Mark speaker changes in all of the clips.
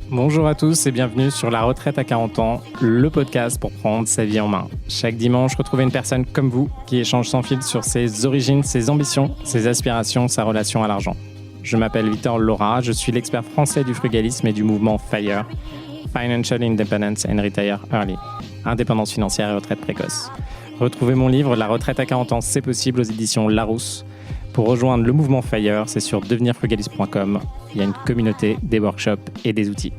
Speaker 1: Bonjour à tous et bienvenue sur La Retraite à 40 ans, le podcast pour prendre sa vie en main. Chaque dimanche, retrouvez une personne comme vous qui échange sans fil sur ses origines, ses ambitions, ses aspirations, sa relation à l'argent. Je m'appelle Victor Laura, je suis l'expert français du frugalisme et du mouvement FIRE, Financial Independence and Retire Early, indépendance financière et retraite précoce. Retrouvez mon livre La Retraite à 40 ans, c'est possible aux éditions Larousse. Pour rejoindre le mouvement FIRE, c'est sur devenirfrugaliste.com. Il y a une communauté, des workshops et des outils.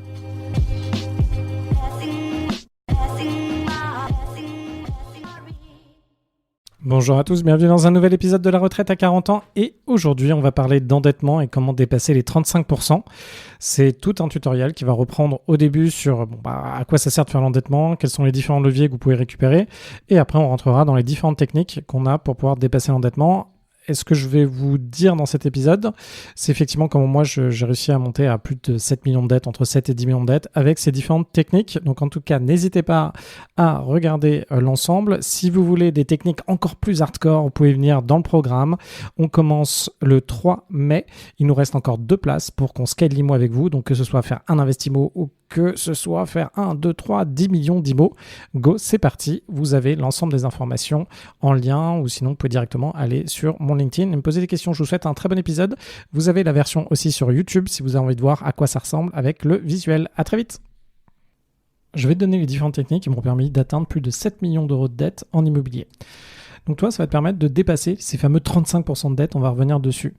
Speaker 1: Bonjour à tous, bienvenue dans un nouvel épisode de La Retraite à 40 ans. Et aujourd'hui, on va parler d'endettement et comment dépasser les 35%. C'est tout un tutoriel qui va reprendre au début sur à quoi ça sert de faire l'endettement, quels sont les différents leviers que vous pouvez récupérer. Et après, on rentrera dans les différentes techniques qu'on a pour pouvoir dépasser l'endettement. Et ce que je vais vous dire dans cet épisode, c'est effectivement comment moi j'ai réussi à monter à plus de 7 millions de dettes, entre 7 et 10 millions de dettes, avec ces différentes techniques. Donc en tout cas, n'hésitez pas à regarder l'ensemble. Si vous voulez des techniques encore plus hardcore, vous pouvez venir dans le programme. On commence le 3 mai. Il nous reste encore 2 places pour qu'on scale l'IMO avec vous. Donc que ce soit faire un investimo ou que ce soit faire 1, 2, 3, 10 millions d'IMO. Go, c'est parti. Vous avez l'ensemble des informations en lien ou sinon vous pouvez directement aller sur mon LinkedIn et me poser des questions. Je vous souhaite un très bon épisode. Vous avez la version aussi sur YouTube si vous avez envie de voir à quoi ça ressemble avec le visuel. À très vite. Je vais te donner les différentes techniques qui m'ont permis d'atteindre plus de 7 millions d'euros de dettes en immobilier. Donc toi, ça va te permettre de dépasser ces fameux 35% de dettes. On va revenir dessus.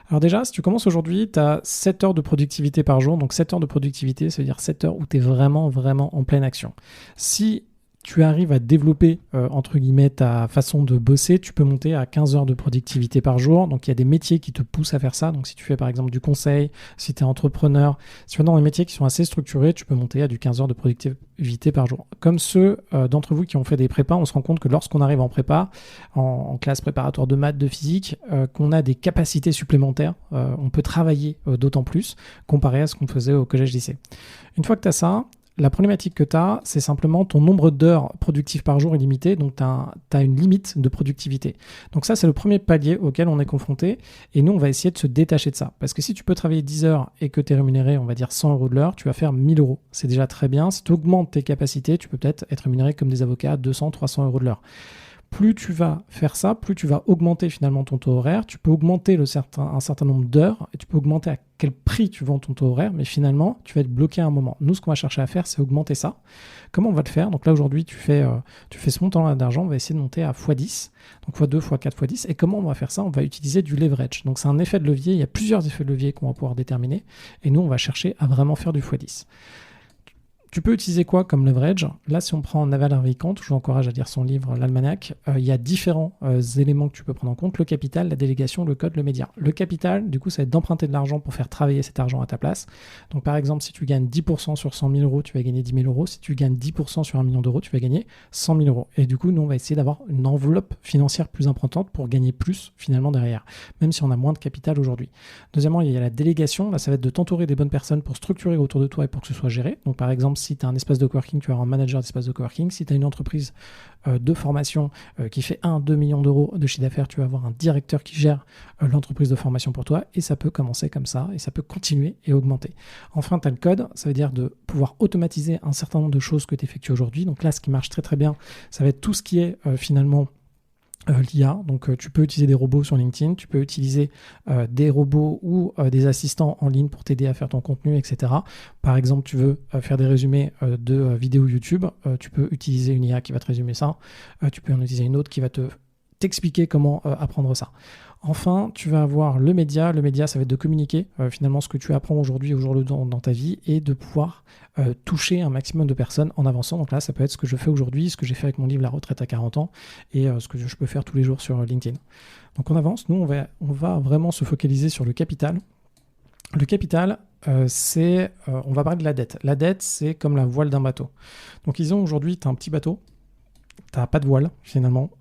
Speaker 1: Alors déjà, si tu commences aujourd'hui, tu as 7 heures de productivité par jour. Donc 7 heures de productivité, ça veut dire 7 heures où tu es vraiment en pleine action. Si tu arrives à développer, entre guillemets, ta façon de bosser, tu peux monter à 15 heures de productivité par jour. Donc, il y a des métiers qui te poussent à faire ça. Donc, si tu fais, par exemple, du conseil, si tu es entrepreneur, si tu es dans des métiers qui sont assez structurés, tu peux monter à du 15 heures de productivité par jour. Comme ceux d'entre vous qui ont fait des prépas, on se rend compte que lorsqu'on arrive en prépa, en classe préparatoire de maths, de physique, qu'on a des capacités supplémentaires. On peut travailler d'autant plus comparé à ce qu'on faisait au collège-lycée. Une fois que tu as ça, la problématique que tu as, c'est simplement ton nombre d'heures productives par jour est limité, donc tu as une limite de productivité. Donc ça, c'est le premier palier auquel on est confronté, et nous, on va essayer de se détacher de ça. Parce que si tu peux travailler 10 heures et que tu es rémunéré, on va dire 100 euros de l'heure, tu vas faire 1000 euros. C'est déjà très bien. Si tu augmentes tes capacités, tu peux peut-être être rémunéré comme des avocats à 200, 300 euros de l'heure. Plus tu vas faire ça, plus tu vas augmenter finalement ton taux horaire. Tu peux augmenter un certain nombre d'heures et tu peux augmenter à quel prix tu vends ton taux horaire, mais finalement, tu vas être bloqué à un moment. Nous, ce qu'on va chercher à faire, c'est augmenter ça. Comment on va le faire? Donc là, aujourd'hui, tu fais ce montant-là d'argent, on va essayer de monter à x10, donc x2, x4, x10. Et comment on va faire ça? On va utiliser du leverage. Donc c'est un effet de levier. Il y a plusieurs effets de levier qu'on va pouvoir déterminer. Et nous, on va chercher à vraiment faire du x10. Tu peux utiliser quoi comme leverage? Là, si on prend Naval Ravikant, je vous encourage à lire son livre L'Almanach, il y a différents éléments que tu peux prendre en compte: le capital, la délégation, le code, le média. Le capital, du coup, ça va être d'emprunter de l'argent pour faire travailler cet argent à ta place. Donc, par exemple, si tu gagnes 10% sur 100 000 euros, tu vas gagner 10 000 euros. Si tu gagnes 10% sur 1 million d'euros, tu vas gagner 100 000 euros. Et du coup, nous, on va essayer d'avoir une enveloppe financière plus importante pour gagner plus finalement derrière, même si on a moins de capital aujourd'hui. Deuxièmement, il y a la délégation. Là, ça va être de t'entourer des bonnes personnes pour structurer autour de toi et pour que ce soit géré. Donc, par exemple, si tu as un espace de coworking, tu vas avoir un manager d'espace de coworking. Si tu as une entreprise de formation qui fait 1-2 millions d'euros de chiffre d'affaires, tu vas avoir un directeur qui gère l'entreprise de formation pour toi, et ça peut commencer comme ça et ça peut continuer et augmenter. Enfin, tu as le code, ça veut dire de pouvoir automatiser un certain nombre de choses que tu effectues aujourd'hui. Donc là, ce qui marche très très bien, ça va être tout ce qui est finalement l'IA. Donc tu peux utiliser des robots sur LinkedIn, tu peux utiliser des robots ou des assistants en ligne pour t'aider à faire ton contenu, etc. Par exemple, tu veux faire des résumés de vidéos YouTube, tu peux utiliser une IA qui va te résumer ça, tu peux en utiliser une autre qui va t'expliquer comment apprendre ça. Enfin, tu vas avoir le média. Le média, ça va être de communiquer finalement ce que tu apprends aujourd'hui au jour le jour dans ta vie et de pouvoir toucher un maximum de personnes en avançant. Donc là, ça peut être ce que je fais aujourd'hui, ce que j'ai fait avec mon livre La Retraite à 40 ans et ce que je peux faire tous les jours sur LinkedIn. Donc on avance. Nous, on va vraiment se focaliser sur le capital. Le capital, on va parler de la dette. La dette, c'est comme la voile d'un bateau. Donc disons aujourd'hui, tu as un petit bateau. Tu n'as pas de voile finalement,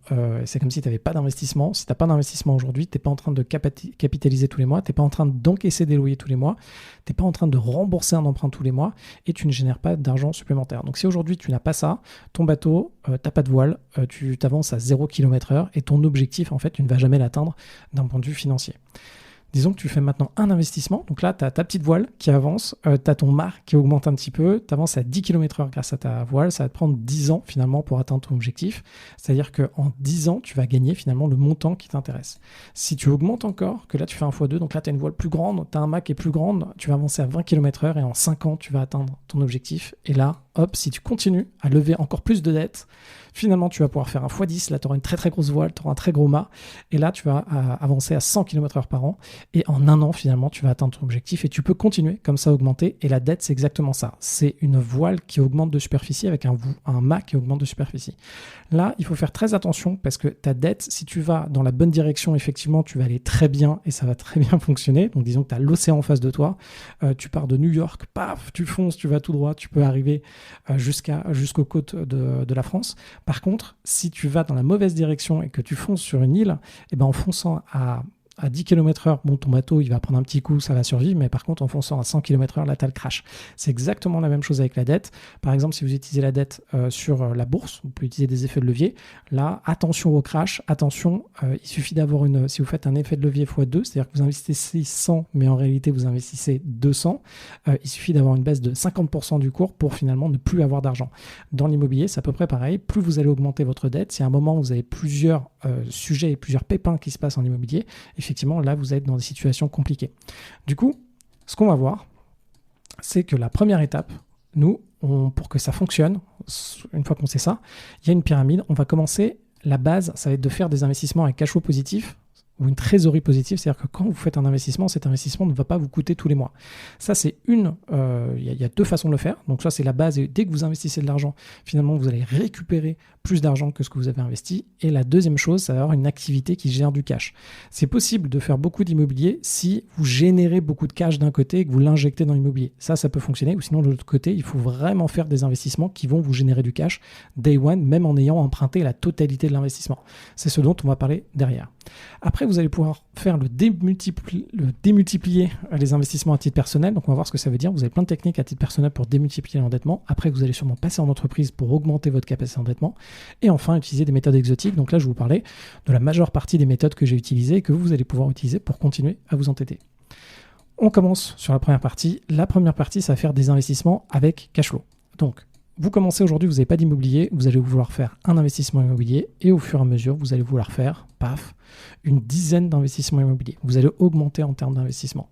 Speaker 1: c'est comme si tu n'avais pas d'investissement. Si tu n'as pas d'investissement aujourd'hui, tu n'es pas en train de capitaliser tous les mois, tu n'es pas en train d'encaisser des loyers tous les mois, tu n'es pas en train de rembourser un emprunt tous les mois et tu ne génères pas d'argent supplémentaire. Donc si aujourd'hui tu n'as pas ça, ton bateau, tu n'as pas de voile, tu t'avances à 0 km/h et ton objectif en fait tu ne vas jamais l'atteindre d'un point de vue financier. Disons que tu fais maintenant un investissement. Donc là, tu as ta petite voile qui avance, tu as ton mât qui augmente un petit peu, tu avances à 10 km/h grâce à ta voile. Ça va te prendre 10 ans finalement pour atteindre ton objectif. C'est-à-dire qu'en 10 ans, tu vas gagner finalement le montant qui t'intéresse. Si tu augmentes encore, que là tu fais un x2, donc là tu as une voile plus grande, tu as un mât qui est plus grande, tu vas avancer à 20 km/h et en 5 ans, tu vas atteindre ton objectif. Et là, hop, si tu continues à lever encore plus de dettes, finalement, tu vas pouvoir faire un x10. Là, tu auras une très très grosse voile, tu auras un très gros mât. Et là, tu vas avancer à 100 km/h par an. Et en un an, finalement, tu vas atteindre ton objectif. Et tu peux continuer comme ça à augmenter. Et la dette, c'est exactement ça. C'est une voile qui augmente de superficie avec un mât qui augmente de superficie. Là, il faut faire très attention parce que ta dette, si tu vas dans la bonne direction, effectivement, tu vas aller très bien et ça va très bien fonctionner. Donc, disons que tu as l'océan en face de toi. Tu pars de New York, paf, tu fonces, tu vas tout droit. Tu peux arriver jusqu'aux côtes de la France. Par contre, si tu vas dans la mauvaise direction et que tu fonces sur une île, et ben en fonçant à 10 km/h, bon, ton bateau, il va prendre un petit coup, ça va survivre, mais par contre, en fonçant à 100 km/h, là, tu as le crash. C'est exactement la même chose avec la dette. Par exemple, si vous utilisez la dette sur la bourse, vous pouvez utiliser des effets de levier. Là, attention au crash, attention, il suffit d'avoir si vous faites un effet de levier x2, c'est-à-dire que vous investissez 100, mais en réalité, vous investissez 200, il suffit d'avoir une baisse de 50% du cours pour finalement ne plus avoir d'argent. Dans l'immobilier, c'est à peu près pareil. Plus vous allez augmenter votre dette, si à un moment, vous avez plusieurs sujets et plusieurs pépins qui se passent en immobilier, effectivement, là, vous êtes dans des situations compliquées. Du coup, ce qu'on va voir, c'est que la première étape, pour que ça fonctionne, une fois qu'on sait ça, il y a une pyramide. On va commencer, la base, ça va être de faire des investissements avec cash flow positif ou une trésorerie positive, c'est-à-dire que quand vous faites un investissement, cet investissement ne va pas vous coûter tous les mois. Ça, c'est il y a deux façons de le faire. Donc ça, c'est la base. Et dès que vous investissez de l'argent, finalement, vous allez récupérer plus d'argent que ce que vous avez investi. Et la deuxième chose, ça va avoir une activité qui gère du cash. C'est possible de faire beaucoup d'immobilier si vous générez beaucoup de cash d'un côté et que vous l'injectez dans l'immobilier. Ça peut fonctionner. Ou sinon, de l'autre côté, il faut vraiment faire des investissements qui vont vous générer du cash day one, même en ayant emprunté la totalité de l'investissement. C'est ce dont on va parler derrière. Après, vous allez pouvoir faire démultiplier les investissements à titre personnel. Donc, on va voir ce que ça veut dire. Vous avez plein de techniques à titre personnel pour démultiplier l'endettement. Après, vous allez sûrement passer en entreprise pour augmenter votre capacité d'endettement. Et enfin, utiliser des méthodes exotiques. Donc là, je vous parlais de la majeure partie des méthodes que j'ai utilisées et que vous allez pouvoir utiliser pour continuer à vous endetter. On commence sur la première partie. La première partie, ça va faire des investissements avec cash flow. Donc, vous commencez aujourd'hui, vous n'avez pas d'immobilier, vous allez vouloir faire un investissement immobilier et au fur et à mesure, vous allez vouloir faire, une dizaine d'investissements immobiliers. Vous allez augmenter en termes d'investissement.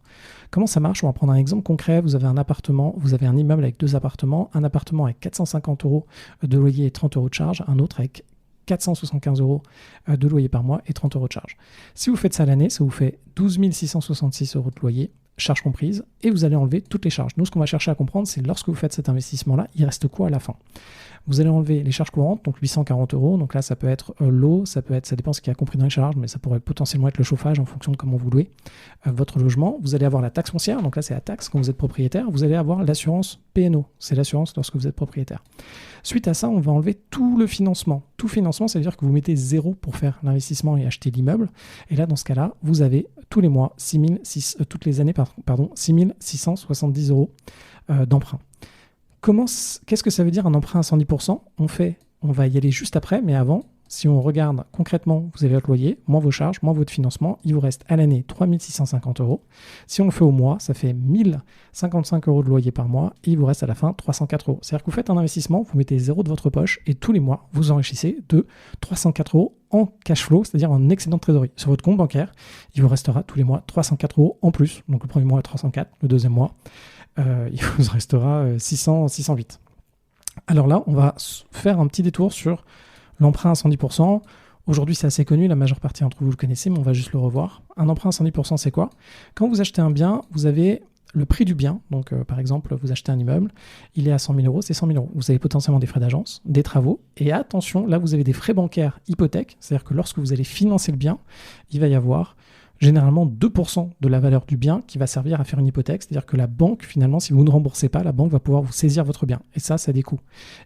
Speaker 1: Comment ça marche ? On va prendre un exemple concret. Vous avez un appartement, vous avez un immeuble avec 2 appartements, un appartement avec 450 € de loyer et 30 € de charge, un autre avec 475 € de loyer par mois et 30 € de charge. Si vous faites ça l'année, ça vous fait 12 666 € de loyer, charges comprises, et vous allez enlever toutes les charges. Nous, ce qu'on va chercher à comprendre, c'est lorsque vous faites cet investissement-là, il reste quoi à la fin ? Vous allez enlever les charges courantes, donc 840 €. Donc là, ça peut être l'eau, ça dépend ce qu'il y a compris dans les charges, mais ça pourrait potentiellement être le chauffage en fonction de comment vous louez votre logement. Vous allez avoir la taxe foncière, donc là, c'est la taxe quand vous êtes propriétaire. Vous allez avoir l'assurance P&O, c'est l'assurance lorsque vous êtes propriétaire. Suite à ça, on va enlever tout le financement. Tout financement, ça veut dire que vous mettez 0 pour faire l'investissement et acheter l'immeuble. Et là, dans ce cas-là, vous avez tous les mois, toutes les années, 6 670 € d'emprunt. Qu'est-ce que ça veut dire un emprunt à 110% ? On va y aller juste après, mais avant, si on regarde concrètement, vous avez votre loyer, moins vos charges, moins votre financement, il vous reste à l'année 3 650 €. Si on le fait au mois, ça fait 1 055 € de loyer par mois et il vous reste à la fin 304 €. C'est-à-dire que vous faites un investissement, vous mettez 0 de votre poche et tous les mois, vous enrichissez de 304 € en cash flow, c'est-à-dire en excédent de trésorerie. Sur votre compte bancaire, il vous restera tous les mois 304 € en plus. Donc le premier mois 304, le deuxième mois, il vous restera 608. Alors là, on va faire un petit détour sur l'emprunt à 110%. Aujourd'hui, c'est assez connu, la majeure partie d'entre vous le connaissez, mais on va juste le revoir. Un emprunt à 110%, c'est quoi ? Quand vous achetez un bien, vous avez le prix du bien. Donc, par exemple, vous achetez un immeuble, il est à 100 000 €, c'est 100 000 €. Vous avez potentiellement des frais d'agence, des travaux. Et attention, là, vous avez des frais bancaires hypothèques. C'est-à-dire que lorsque vous allez financer le bien, il va y avoir généralement 2% de la valeur du bien qui va servir à faire une hypothèque. C'est-à-dire que la banque, finalement, si vous ne remboursez pas, la banque va pouvoir vous saisir votre bien. Et ça a des coûts.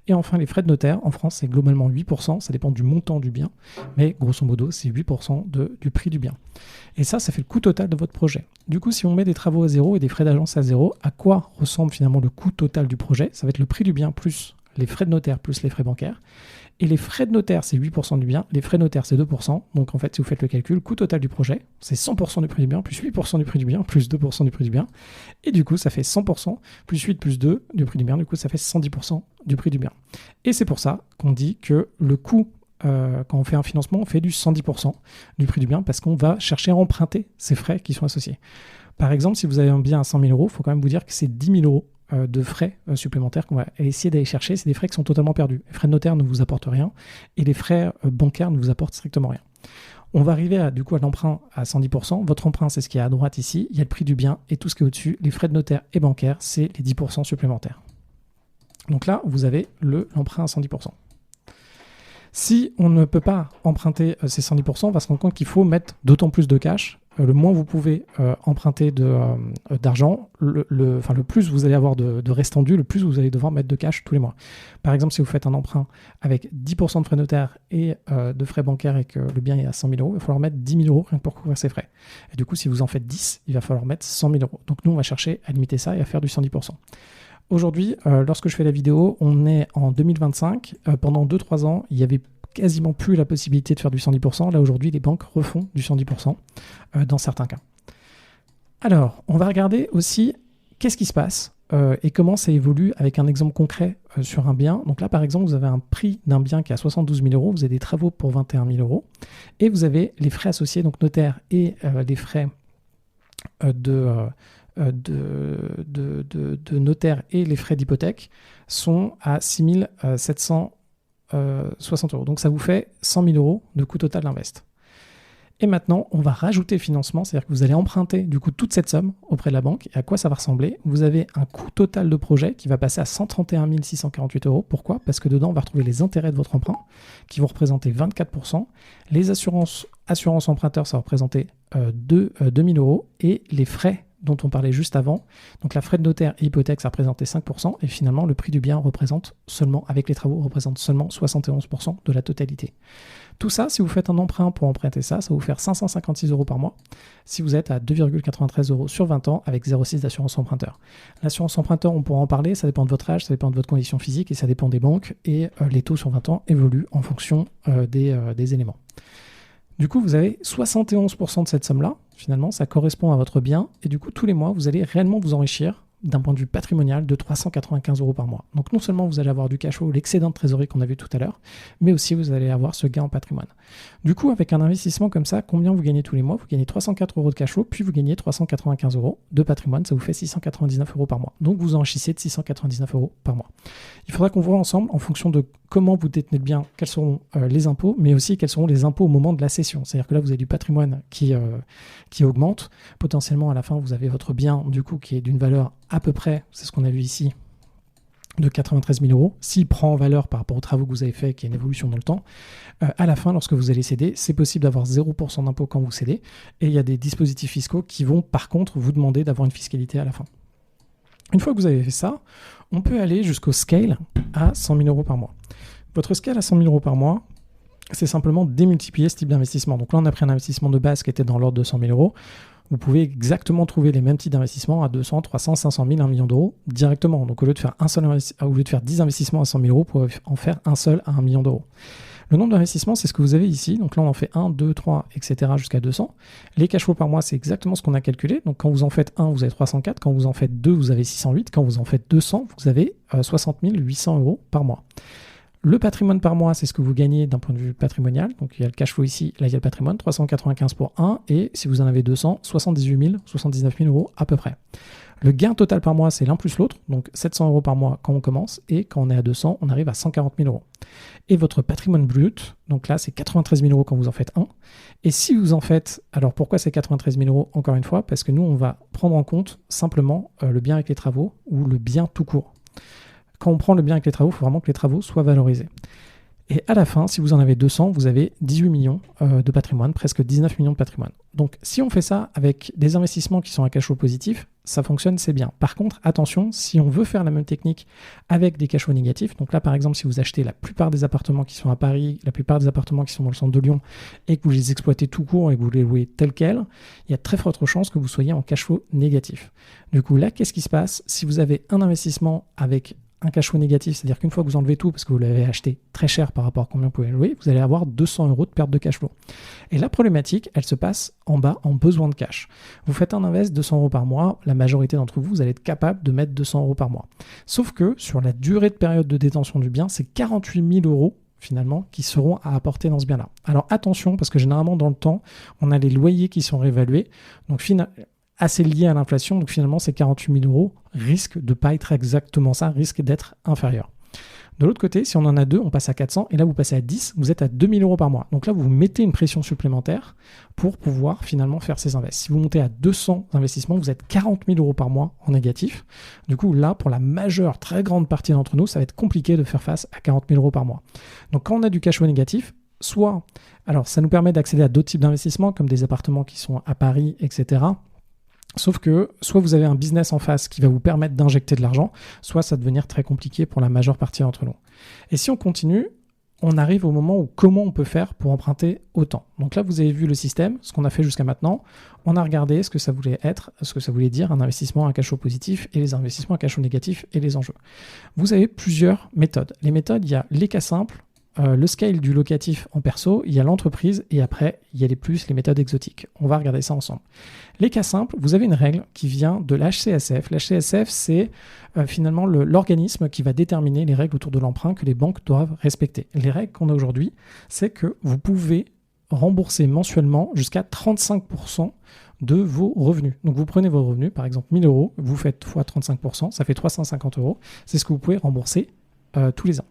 Speaker 1: Et enfin, les frais de notaire, en France, c'est globalement 8%. Ça dépend du montant du bien. Mais grosso modo, c'est 8% du prix du bien. Et ça fait le coût total de votre projet. Du coup, si on met des travaux à 0 et des frais d'agence à 0, à quoi ressemble finalement le coût total du projet ? Ça va être le prix du bien plus les frais de notaire plus les frais bancaires. Et les frais de notaire, c'est 8% du bien. Les frais de notaire, c'est 2%. Donc en fait, si vous faites le calcul, coût total du projet, c'est 100% du prix du bien, plus 8% du prix du bien, plus 2% du prix du bien. Et du coup, ça fait 100%, plus 8, plus 2 du prix du bien. Du coup, ça fait 110% du prix du bien. Et c'est pour ça qu'on dit que le coût, quand on fait un financement, on fait du 110% du prix du bien parce qu'on va chercher à emprunter ces frais qui sont associés. Par exemple, si vous avez un bien à 100 000 euros, il faut quand même vous dire que c'est 10 000 euros de frais supplémentaires qu'on va essayer d'aller chercher. C'est des frais qui sont totalement perdus. Les frais de notaire ne vous apportent rien et les frais bancaires ne vous apportent strictement rien. On va arriver à l'emprunt à 110%. Votre emprunt, c'est ce qui est à droite ici. Il y a le prix du bien et tout ce qui est au-dessus. Les frais de notaire et bancaire, c'est les 10% supplémentaires. Donc là, vous avez l'emprunt à 110%. Si on ne peut pas emprunter ces 110%, on va se rendre compte qu'il faut mettre d'autant plus de cash. Le moins vous pouvez emprunter d'argent, le plus vous allez avoir de restendu, le plus vous allez devoir mettre de cash tous les mois. Par exemple, si vous faites un emprunt avec 10% de frais notaires et de frais bancaires et que le bien est à 100 000 euros, il va falloir mettre 10 000 euros rien que pour couvrir ses frais. Et du coup, si vous en faites 10, il va falloir mettre 100 000 euros. Donc nous, on va chercher à limiter ça et à faire du 110%. Aujourd'hui, lorsque je fais la vidéo, on est en 2025. Pendant 2-3 ans, il y avait quasiment plus la possibilité de faire du 110%. Là, aujourd'hui, les banques refont du 110% dans certains cas. Alors, on va regarder aussi qu'est-ce qui se passe et comment ça évolue avec un exemple concret sur un bien. Donc là, par exemple, vous avez un prix d'un bien qui est à 72 000 euros, vous avez des travaux pour 21 000 euros et vous avez les frais associés, donc notaire et les frais de notaire et les frais d'hypothèque sont à 6 760 euros. Donc ça vous fait 100 000 euros de coût total d'invest. Et maintenant, on va rajouter le financement, c'est-à-dire que vous allez emprunter du coup toute cette somme auprès de la banque. Et à quoi ça va ressembler? Vous avez un coût total de projet qui va passer à 131 648 euros. Pourquoi? Parce que dedans, on va retrouver les intérêts de votre emprunt qui vont représenter 24%. Les assurances emprunteurs, ça va représenter 2 000 euros. Et les frais dont on parlait juste avant, donc la frais de notaire et hypothèque, ça représentait 5%. Et finalement, le prix du bien représente seulement, avec les travaux, représente seulement 71% de la totalité. Tout ça, si vous faites un emprunt pour emprunter ça, ça va vous faire 556 euros par mois si vous êtes à 2,93 euros sur 20 ans avec 0,6 d'assurance emprunteur. L'assurance emprunteur, on pourra en parler, ça dépend de votre âge, ça dépend de votre condition physique et ça dépend des banques et les taux sur 20 ans évoluent en fonction des éléments. Du coup, vous avez 71% de cette somme-là, finalement, ça correspond à votre bien et du coup, tous les mois, vous allez réellement vous enrichir d'un point de vue patrimonial de 395 euros par mois. Donc non seulement vous allez avoir du cash flow, l'excédent de trésorerie qu'on a vu tout à l'heure, mais aussi vous allez avoir ce gain en patrimoine. Du coup, avec un investissement comme ça, combien vous gagnez tous les mois? Vous gagnez 304 euros de cash flow, puis vous gagnez 395 euros de patrimoine, ça vous fait 699 euros par mois. Donc vous enrichissez de 699 euros par mois. Il faudra qu'on voit ensemble, en fonction de comment vous détenez le bien, quels seront les impôts, mais aussi quels seront les impôts au moment de la cession. C'est-à-dire que là, vous avez du patrimoine qui augmente. Potentiellement, à la fin, vous avez votre bien, du coup, qui est d'une valeur à peu près, c'est ce qu'on a vu ici, de 93 000 euros. S'il prend en valeur par rapport aux travaux que vous avez faits, qui est une évolution dans le temps, à la fin, lorsque vous allez céder, c'est possible d'avoir 0% d'impôt quand vous cédez. Et il y a des dispositifs fiscaux qui vont, par contre, vous demander d'avoir une fiscalité à la fin. Une fois que vous avez fait ça, on peut aller jusqu'au scale à 100 000 euros par mois. Votre scale à 100 000 euros par mois, c'est simplement démultiplier ce type d'investissement. Donc là, on a pris un investissement de base qui était dans l'ordre de 100 000 euros. Vous pouvez exactement trouver les mêmes types d'investissements à 200, 300, 500 000, 1 million d'euros directement. Donc au lieu de faire 10 investissements à 100 000 euros, vous pouvez en faire un seul à 1 million d'euros. Le nombre d'investissements, c'est ce que vous avez ici. Donc là, on en fait 1, 2, 3, etc. jusqu'à 200. Les cash flows par mois, c'est exactement ce qu'on a calculé. Donc quand vous en faites 1, vous avez 304. Quand vous en faites 2, vous avez 608. Quand vous en faites 200, vous avez 60 800 euros par mois. Le patrimoine par mois, c'est ce que vous gagnez d'un point de vue patrimonial. Donc il y a le cash flow ici, là il y a le patrimoine, 395 pour 1. Et si vous en avez 200, 78 000, 79 000 euros à peu près. Le gain total par mois, c'est l'un plus l'autre, donc 700 euros par mois quand on commence, et quand on est à 200, on arrive à 140 000 euros. Et votre patrimoine brut, donc là, c'est 93 000 euros quand vous en faites un. Et si vous en faites, alors pourquoi c'est 93 000 euros encore une fois? Parce que nous, on va prendre en compte simplement le bien avec les travaux ou le bien tout court. Quand on prend le bien avec les travaux, il faut vraiment que les travaux soient valorisés. Et à la fin, si vous en avez 200, vous avez 18 millions de patrimoine, presque 19 millions de patrimoine. Donc si on fait ça avec des investissements qui sont à cash flow positif, ça fonctionne, c'est bien. Par contre, attention, si on veut faire la même technique avec des cash flows négatifs, donc là par exemple, si vous achetez la plupart des appartements qui sont à Paris, la plupart des appartements qui sont dans le centre de Lyon, et que vous les exploitez tout court et que vous les louez tel quel, il y a très forte chance que vous soyez en cash flow négatif. Du coup, là, qu'est-ce qui se passe si vous avez un investissement avec un cash flow négatif, c'est-à-dire qu'une fois que vous enlevez tout parce que vous l'avez acheté très cher par rapport à combien vous pouvez louer, vous allez avoir 200 € de perte de cash flow. Et la problématique, elle se passe en bas en besoin de cash. Vous faites un invest 200 € par mois, la majorité d'entre vous, vous allez être capable de mettre 200 € par mois. Sauf que sur la durée de période de détention du bien, c'est 48 000 € finalement qui seront à apporter dans ce bien-là. Alors attention, parce que généralement dans le temps, on a les loyers qui sont réévalués, donc assez lié à l'inflation, donc finalement ces 48 000 € risquent de ne pas être exactement ça, risquent d'être inférieurs. De l'autre côté, si on en a 2, on passe à 400, et là vous passez à 10, vous êtes à 2 000 € par mois. Donc là vous mettez une pression supplémentaire pour pouvoir finalement faire ces investissements. Si vous montez à 200 investissements, vous êtes 40 000 € par mois en négatif. Du coup là, pour la majeure, très grande partie d'entre nous, ça va être compliqué de faire face à 40 000 € par mois. Donc quand on a du cash flow négatif, alors ça nous permet d'accéder à d'autres types d'investissements, comme des appartements qui sont à Paris, etc., sauf que soit vous avez un business en face qui va vous permettre d'injecter de l'argent, soit ça va devenir très compliqué pour la majeure partie d'entre nous. Et si on continue, on arrive au moment où comment on peut faire pour emprunter autant. Donc là, vous avez vu le système, ce qu'on a fait jusqu'à maintenant. On a regardé ce que ça voulait être, ce que ça voulait dire un investissement à cash flow positif et les investissements à cash flow négatif et les enjeux. Vous avez plusieurs méthodes. Les méthodes, il y a les cas simples, le scale du locatif en perso, il y a l'entreprise et après, il y a les méthodes exotiques. On va regarder ça ensemble. Les cas simples, vous avez une règle qui vient de l'HCSF. L'HCSF, c'est finalement l'organisme qui va déterminer les règles autour de l'emprunt que les banques doivent respecter. Les règles qu'on a aujourd'hui, c'est que vous pouvez rembourser mensuellement jusqu'à 35% de vos revenus. Donc vous prenez vos revenus, par exemple 1 000 €, vous faites x 35%, ça fait 350 €. C'est ce que vous pouvez rembourser tous les ans.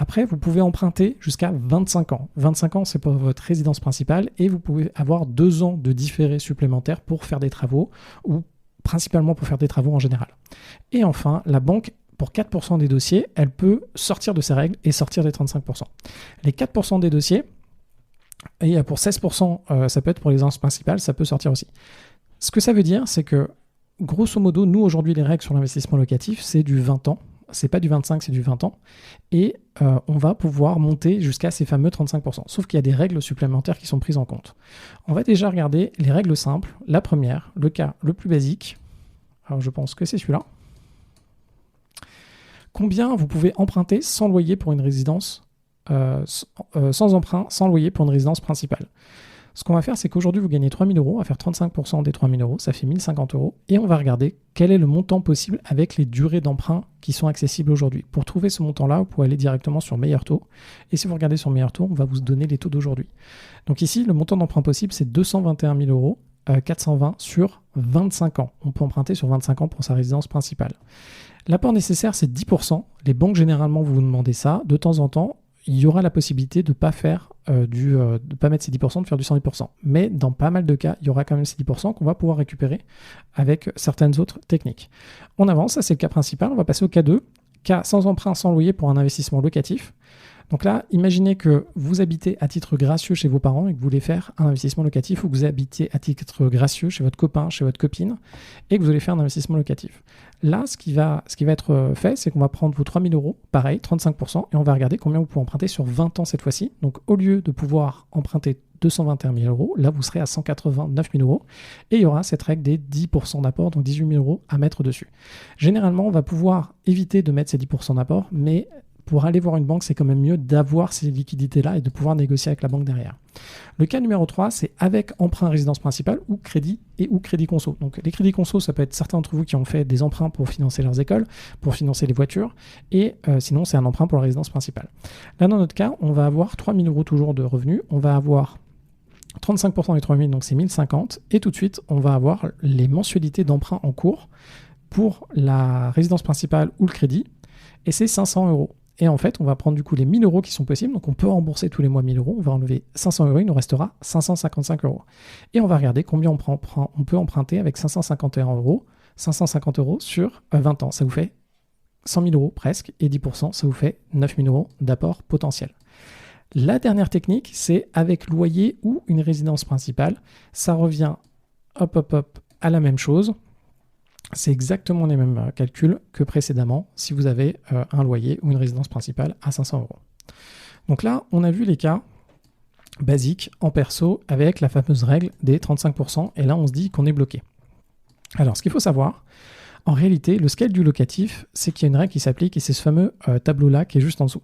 Speaker 1: Après, vous pouvez emprunter jusqu'à 25 ans. 25 ans, c'est pour votre résidence principale et vous pouvez avoir 2 ans de différé supplémentaires pour faire des travaux ou principalement pour faire des travaux en général. Et enfin, la banque, pour 4% des dossiers, elle peut sortir de ses règles et sortir des 35%. Les 4% des dossiers, et pour 16%, ça peut être pour les résidences principales, ça peut sortir aussi. Ce que ça veut dire, c'est que grosso modo, nous aujourd'hui, les règles sur l'investissement locatif, c'est du 20 ans. C'est pas du 25, c'est du 20 ans. Et on va pouvoir monter jusqu'à ces fameux 35%. Sauf qu'il y a des règles supplémentaires qui sont prises en compte. On va déjà regarder les règles simples. La première, le cas le plus basique. Alors je pense que c'est celui-là. Combien vous pouvez emprunter sans loyer pour une résidence, sans emprunt, sans loyer pour une résidence principale? Ce qu'on va faire, c'est qu'aujourd'hui, vous gagnez 3 000 €, on va faire 35% des 3 000 €, ça fait 1 050 €, et on va regarder quel est le montant possible avec les durées d'emprunt qui sont accessibles aujourd'hui. Pour trouver ce montant-là, vous pouvez aller directement sur Meilleur Taux, et si vous regardez sur Meilleur Taux, on va vous donner les taux d'aujourd'hui. Donc ici, le montant d'emprunt possible, c'est 221 000 €, 420 sur 25 ans. On peut emprunter sur 25 ans pour sa résidence principale. L'apport nécessaire, c'est 10%. Les banques, généralement, vous demandez ça. De temps en temps, il y aura la possibilité de ne pas faire de pas mettre ces 10%, de faire du 110%. Mais dans pas mal de cas, il y aura quand même ces 10% qu'on va pouvoir récupérer avec certaines autres techniques. On avance, ça c'est le cas principal. On va passer au cas 2, cas sans emprunt, sans loyer pour un investissement locatif. Donc là, imaginez que vous habitez à titre gracieux chez vos parents et que vous voulez faire un investissement locatif, ou que vous habitez à titre gracieux chez votre copain, chez votre copine, et que vous allez faire un investissement locatif. Là, ce qui va être fait, c'est qu'on va prendre vos 3 000 €, pareil, 35%, et on va regarder combien vous pouvez emprunter sur 20 ans cette fois-ci. Donc au lieu de pouvoir emprunter 221 000 €, là vous serez à 189 000 €, et il y aura cette règle des 10% d'apport, donc 18 000 € à mettre dessus. Généralement, on va pouvoir éviter de mettre ces 10% d'apport, mais pour aller voir une banque, c'est quand même mieux d'avoir ces liquidités-là et de pouvoir négocier avec la banque derrière. Le cas numéro 3, c'est avec emprunt résidence principale ou crédit conso. Donc les crédits conso, ça peut être certains d'entre vous qui ont fait des emprunts pour financer leurs écoles, pour financer les voitures, et sinon c'est un emprunt pour la résidence principale. Là, dans notre cas, on va avoir 3 000 € toujours de revenus, on va avoir 35% des 3 000, donc c'est 1 050, et tout de suite, on va avoir les mensualités d'emprunt en cours pour la résidence principale ou le crédit, et c'est 500 €. Et en fait, on va prendre du coup les 1 000 € qui sont possibles. Donc, on peut rembourser tous les mois 1 000 €. On va enlever 500 €. Il nous restera 555 €. Et on va regarder combien on peut emprunter avec 550 € sur 20 ans. Ça vous fait 100 000 € presque. Et 10%, ça vous fait 9 000 € d'apport potentiel. La dernière technique, c'est avec loyer ou une résidence principale. Ça revient à la même chose. C'est exactement les mêmes calculs que précédemment si vous avez un loyer ou une résidence principale à 500 €. Donc là, on a vu les cas basiques en perso avec la fameuse règle des 35%, et là on se dit qu'on est bloqué. Alors ce qu'il faut savoir, En réalité, le scale du locatif, c'est qu'il y a une règle qui s'applique et c'est ce fameux tableau-là qui est juste en dessous.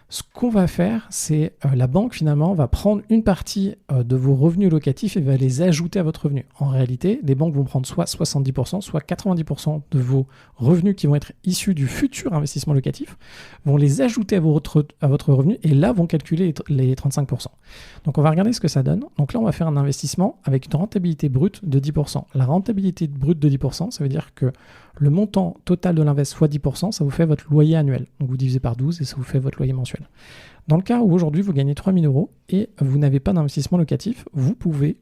Speaker 1: Ce qu'on va faire, c'est la banque finalement va prendre une partie de vos revenus locatifs et va les ajouter à votre revenu. En réalité, les banques vont prendre soit 70%, soit 90% de vos revenus qui vont être issus du futur investissement locatif, vont les ajouter à votre revenu et là vont calculer les 35%. Donc on va regarder ce que ça donne. Donc là, on va faire un investissement avec une rentabilité brute de 10%. La rentabilité brute de 10%, ça veut dire que le montant total de l'invest fois 10%, ça vous fait votre loyer annuel. Donc vous divisez par 12 et ça vous fait votre loyer mensuel. Dans le cas où aujourd'hui vous gagnez 3 000 € et vous n'avez pas d'investissement locatif, vous pouvez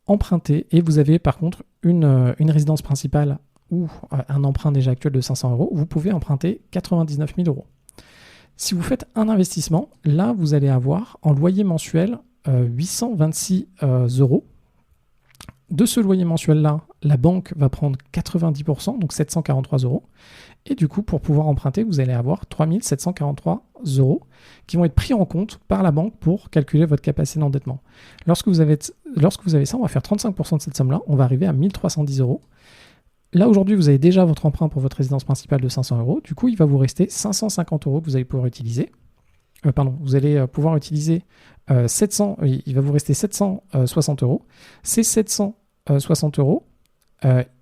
Speaker 1: emprunter et vous avez par contre une résidence principale ou un emprunt déjà actuel de 500 €, vous pouvez emprunter 99 000 €. Si vous faites un investissement, là vous allez avoir en loyer mensuel 826 €. De ce loyer mensuel-là, la banque va prendre 90%, donc 743 €. Et du coup, pour pouvoir emprunter, vous allez avoir 3 743 € qui vont être pris en compte par la banque pour calculer votre capacité d'endettement. Lorsque vous avez ça, on va faire 35% de cette somme-là, on va arriver à 1 310 €. Là, aujourd'hui, vous avez déjà votre emprunt pour votre résidence principale de 500 €. Du coup, il va vous rester 550 € que vous allez pouvoir utiliser. Vous allez pouvoir utiliser il va vous rester 760 €. Ces 760 €,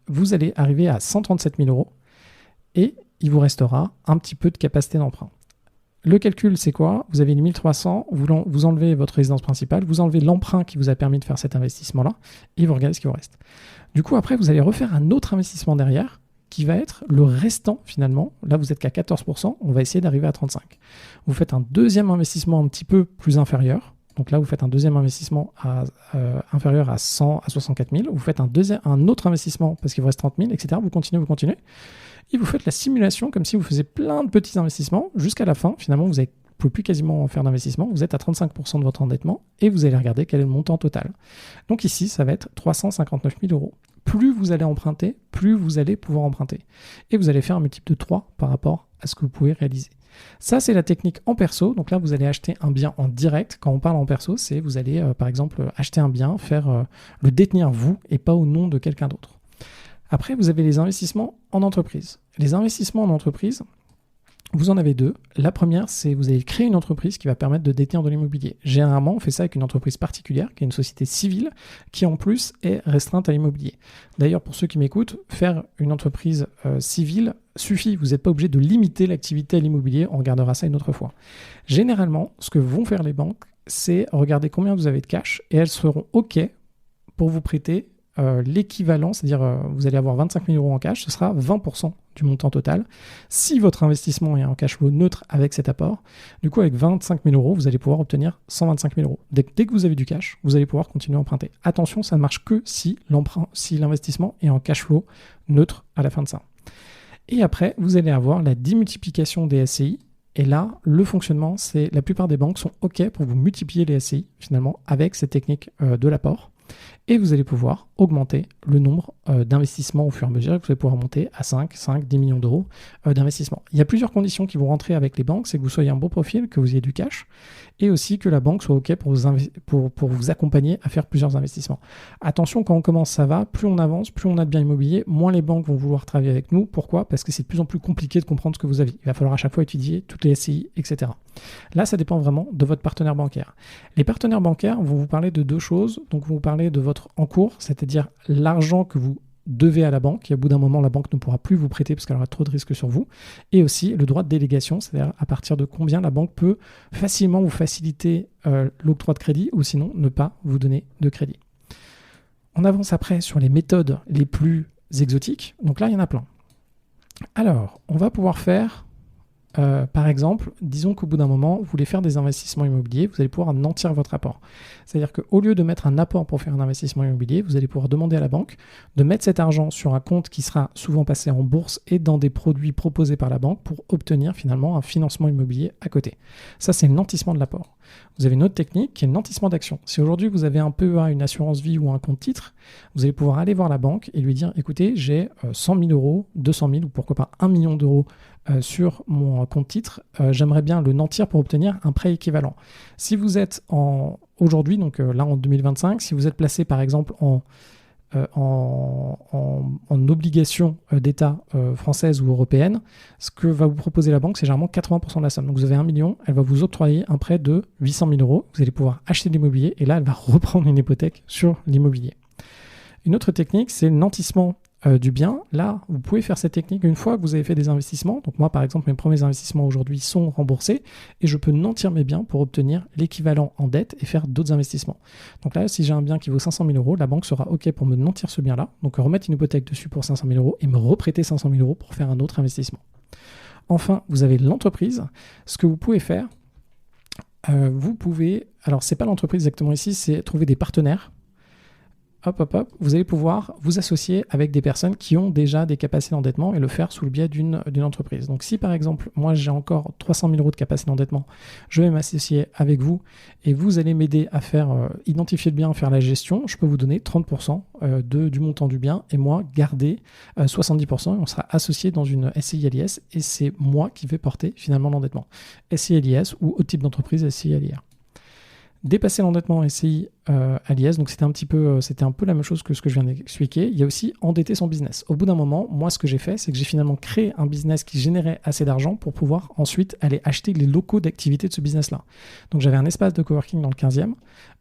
Speaker 1: vous allez arriver à 137 000 € et il vous restera un petit peu de capacité d'emprunt. Le calcul, c'est quoi? Vous avez les 1300, vous enlevez votre résidence principale, vous enlevez l'emprunt qui vous a permis de faire cet investissement-là et vous regardez ce qui vous reste. Du coup, après, vous allez refaire un autre investissement derrière qui va être le restant finalement. Là, vous êtes qu'à 14%, on va essayer d'arriver à 35%. Vous faites un deuxième investissement un petit peu plus inférieur. Donc là, vous faites un deuxième investissement inférieur à 64 000. Vous faites un autre investissement parce qu'il vous reste 30 000, etc. Vous continuez. Et vous faites la simulation comme si vous faisiez plein de petits investissements jusqu'à la fin. Finalement, vous ne pouvez plus quasiment faire d'investissement. Vous êtes à 35% de votre endettement et vous allez regarder quel est le montant total. Donc ici, ça va être 359 000 €. Plus vous allez emprunter, plus vous allez pouvoir emprunter. Et vous allez faire un multiple de 3 par rapport à ce que vous pouvez réaliser. Ça, c'est la technique en perso. Donc là, vous allez acheter un bien en direct. Quand on parle en perso, c'est vous allez, par exemple, acheter un bien, le détenir vous et pas au nom de quelqu'un d'autre. Après, vous avez les investissements en entreprise. Les investissements en entreprise, vous en avez deux. La première, c'est vous allez créer une entreprise qui va permettre de détenir de l'immobilier. Généralement, on fait ça avec une entreprise particulière, qui est une société civile, qui en plus est restreinte à l'immobilier. D'ailleurs, pour ceux qui m'écoutent, faire une entreprise civile suffit. Vous n'êtes pas obligé de limiter l'activité à l'immobilier. On regardera ça une autre fois. Généralement, ce que vont faire les banques, c'est regarder combien vous avez de cash et elles seront OK pour vous prêter l'équivalent, c'est-à-dire vous allez avoir 25 000 € en cash, ce sera 20% du montant total. Si votre investissement est en cash flow neutre avec cet apport, du coup avec 25 000 €, vous allez pouvoir obtenir 125 000 €. Dès que vous avez du cash, vous allez pouvoir continuer à emprunter. Attention, ça ne marche que si l'investissement est en cash flow neutre à la fin de ça. Et après, vous allez avoir la démultiplication des SCI. Et là, le fonctionnement, c'est la plupart des banques sont OK pour vous multiplier les SCI finalement avec cette technique de l'apport. Et vous allez pouvoir augmenter le nombre d'investissements au fur et à mesure. Vous allez pouvoir monter à 5, 10 millions d'euros d'investissement. Il y a plusieurs conditions qui vont rentrer avec les banques. C'est que vous soyez un beau profil, que vous ayez du cash et aussi que la banque soit OK pour vous accompagner à faire plusieurs investissements. Attention, quand on commence, ça va. Plus on avance, plus on a de biens immobiliers, moins les banques vont vouloir travailler avec nous. Pourquoi? Parce que c'est de plus en plus compliqué de comprendre ce que vous avez. Il va falloir à chaque fois étudier toutes les SCI, etc. Là, ça dépend vraiment de votre partenaire bancaire. Les partenaires bancaires vont vous parler de deux choses. Donc, vont vous parler de votre encours, c'est-à-dire l'argent que vous devez à la banque. Et au bout d'un moment, la banque ne pourra plus vous prêter parce qu'elle aura trop de risques sur vous. Et aussi le droit de délégation, c'est-à-dire à partir de combien la banque peut facilement vous faciliter l'octroi de crédit ou sinon ne pas vous donner de crédit. On avance après sur les méthodes les plus exotiques. Donc là, il y en a plein. Alors, on va pouvoir faire par exemple, disons qu'au bout d'un moment, vous voulez faire des investissements immobiliers, vous allez pouvoir nantir votre apport. C'est-à-dire qu'au lieu de mettre un apport pour faire un investissement immobilier, vous allez pouvoir demander à la banque de mettre cet argent sur un compte qui sera souvent passé en bourse et dans des produits proposés par la banque pour obtenir finalement un financement immobilier à côté. Ça, c'est le nantissement de l'apport. Vous avez une autre technique qui est le nantissement d'action. Si aujourd'hui vous avez un PEA, une assurance vie ou un compte titre, vous allez pouvoir aller voir la banque et lui dire écoutez, j'ai 100 000 €, 200 000 ou pourquoi pas 1 million d'euros sur mon compte titre, j'aimerais bien le nantir pour obtenir un prêt équivalent. Si vous êtes aujourd'hui, donc là en 2025, si vous êtes placé par exemple en en obligation d'État française ou européenne, ce que va vous proposer la banque, c'est généralement 80% de la somme. Donc vous avez 1 million, elle va vous octroyer un prêt de 800 000 euros. Vous allez pouvoir acheter de l'immobilier et là, elle va reprendre une hypothèque sur l'immobilier. Une autre technique, c'est le nantissement du bien. Là, vous pouvez faire cette technique une fois que vous avez fait des investissements. Donc moi, par exemple, mes premiers investissements aujourd'hui sont remboursés et je peux nantir mes biens pour obtenir l'équivalent en dette et faire d'autres investissements. Donc là, si j'ai un bien qui vaut 500 000 euros, la banque sera OK pour me nantir ce bien-là, donc remettre une hypothèque dessus pour 500 000 euros et me reprêter 500 000 euros pour faire un autre investissement. Enfin, vous avez l'entreprise. Ce que vous pouvez faire, vous pouvez... Alors, c'est pas l'entreprise exactement ici, c'est trouver des partenaires. Vous allez pouvoir vous associer avec des personnes qui ont déjà des capacités d'endettement et le faire sous le biais d'une entreprise. Donc si par exemple, moi j'ai encore 300 000 euros de capacité d'endettement, je vais m'associer avec vous et vous allez m'aider à faire identifier le bien, faire la gestion, je peux vous donner 30% du montant du bien et moi garder 70% et on sera associé dans une SCI-LIS et c'est moi qui vais porter finalement l'endettement. SCI-LIS ou autre type d'entreprise SCI-LIR. Dépasser l'endettement SCI à l'IS, donc c'était un peu la même chose que ce que je viens d'expliquer. Il y a aussi endetter son business. Au bout d'un moment, moi ce que j'ai fait, c'est que j'ai finalement créé un business qui générait assez d'argent pour pouvoir ensuite aller acheter les locaux d'activité de ce business-là. Donc j'avais un espace de coworking dans le 15e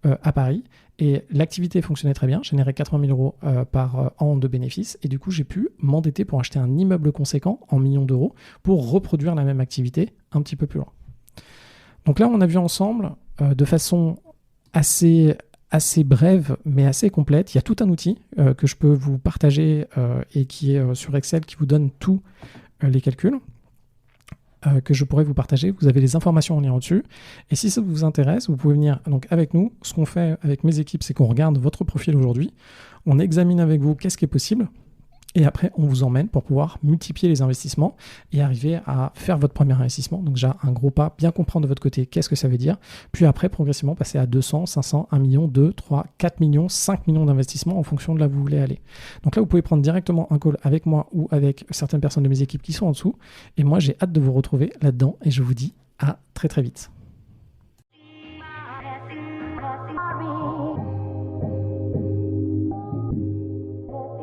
Speaker 1: à Paris et l'activité fonctionnait très bien, générait 80 000 euros par an de bénéfices et du coup j'ai pu m'endetter pour acheter un immeuble conséquent en millions d'euros pour reproduire la même activité un petit peu plus loin. Donc là on a vu ensemble de façon assez brève mais assez complète. Il y a tout un outil que je peux vous partager et qui est sur Excel qui vous donne tous les calculs que je pourrais vous partager. Vous avez les informations en lien au-dessus. Et si ça vous intéresse, vous pouvez venir donc avec nous. Ce qu'on fait avec mes équipes, c'est qu'on regarde votre profil aujourd'hui. On examine avec vous qu'est-ce qui est possible. Et après, on vous emmène pour pouvoir multiplier les investissements et arriver à faire votre premier investissement. Donc déjà, un gros pas, bien comprendre de votre côté qu'est-ce que ça veut dire. Puis après, progressivement, passer à 200, 500, 1 million, 2, 3, 4 millions, 5 millions d'investissements en fonction de là où vous voulez aller. Donc là, vous pouvez prendre directement un call avec moi ou avec certaines personnes de mes équipes qui sont en dessous. Et moi, j'ai hâte de vous retrouver là-dedans et je vous dis à très très vite.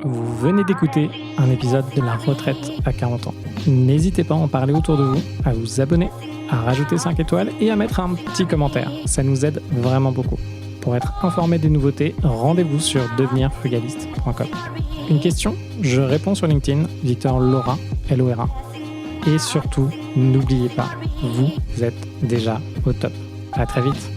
Speaker 1: Vous venez d'écouter un épisode de la retraite à 40 ans. N'hésitez pas à en parler autour de vous, à vous abonner, à rajouter 5 étoiles et à mettre un petit commentaire. Ça nous aide vraiment beaucoup. Pour être informé des nouveautés, rendez-vous sur devenirfrugaliste.com. Une question, je réponds sur LinkedIn, Victor Lora, L-O-R-A. Et surtout, n'oubliez pas, vous êtes déjà au top. À très vite.